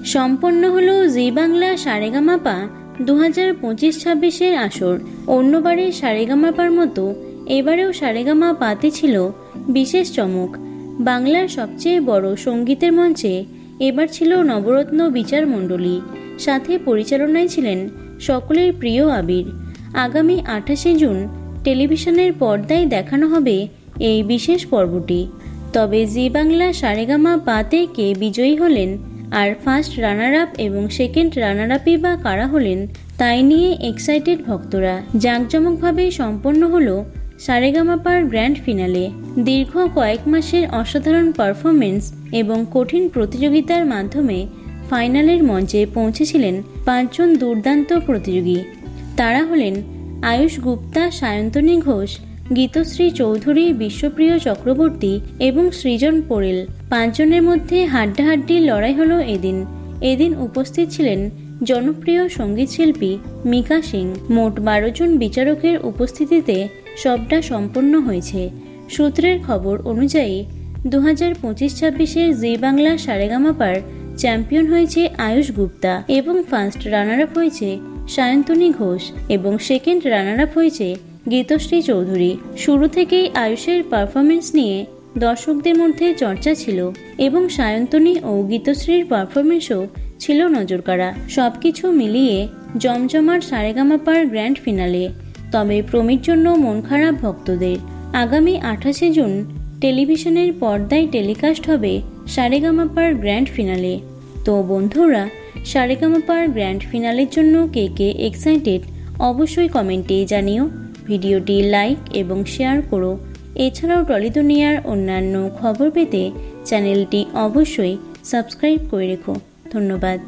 সম্পন্ন হলো জি বাংলা সারেগামাপা 2025-26 আসর। অন্যবারের সারেগামাপার মতো এবারেও সারেগামাপাতে ছিল বিশেষ চমক। বাংলার সবচেয়ে বড় সঙ্গীতের মঞ্চে এবার ছিল নবরত্ন বিচার মণ্ডলী, সাথে পরিচালনায় ছিলেন সকলের প্রিয় আবির। আগামী 28 জুন টেলিভিশনের পর্দায় দেখানো হবে এই বিশেষ পর্বটি। তবে জি বাংলা সারেগামাপাতে কে বিজয়ী হলেন আর ফার্স্ট রানার আপ এবং সেকেন্ড রানার আপই বা কারা হলেন তাই নিয়ে এক্সাইটেড ভক্তরা। জাঁকজমকভাবে সম্পন্ন হলো সারেগামাপার গ্র্যান্ড ফিনালে। দীর্ঘ কয়েক মাসের অসাধারণ পারফরমেন্স এবং কঠিন প্রতিযোগিতার মাধ্যমে ফাইনালের মঞ্চে পৌঁছেছিলেন 5 জন দুর্দান্ত প্রতিযোগী। তারা হলেন আয়ুষ গুপ্তা, সায়ন্তনী ঘোষ, গীতশ্রী চৌধুরী, বিশ্বপ্রিয় চক্রবর্তী এবং সৃজন পোরেল। 5 জনের মধ্যে হাড্ডাহাড্ডি লড়াই হলো এদিন উপস্থিত ছিলেন জনপ্রিয় সঙ্গীতশিল্পী মিকা সিং। মোট 12 জন বিচারকের উপস্থিতিতে সবটা সম্পন্ন হয়েছে। সূত্রের খবর অনুযায়ী 2025-26 জি বাংলা সারেগামাপার চ্যাম্পিয়ন হয়েছে আয়ুষ গুপ্তা এবং ফার্স্ট রানার আপ হয়েছে সায়ন্তনী ঘোষ এবং সেকেন্ড রানার আপ হয়েছে গীতশ্রী চৌধুরী। শুরু থেকেই আয়ুষের পারফরমেন্স নিয়ে দর্শকদের মধ্যে চর্চা ছিল এবং সায়ন্তনী ও গীতশ্রীর পারফরমেন্সও ছিল নজরকাড়া। সবকিছু মিলিয়ে জমজমাট সারেগামাপার গ্র্যান্ড ফিনালে। তবে প্রমির জন্য মন খারাপ ভক্তদের। আগামী 28 জুন টেলিভিশনের পর্দায় টেলিকাস্ট হবে সারেগামাপার গ্র্যান্ড ফিনালে। তো বন্ধুরা, সারেগামাপার গ্র্যান্ড ফিনালের জন্য কে কে এক্সাইটেড অবশ্যই কমেন্টে জানিও। ভিডিওটি লাইক এবং শেয়ার করো। এছাড়াও টলি দুনিয়ার অন্যান্য খবর পেতে চ্যানেলটি অবশ্যই সাবস্ক্রাইব করে রেখো। ধন্যবাদ।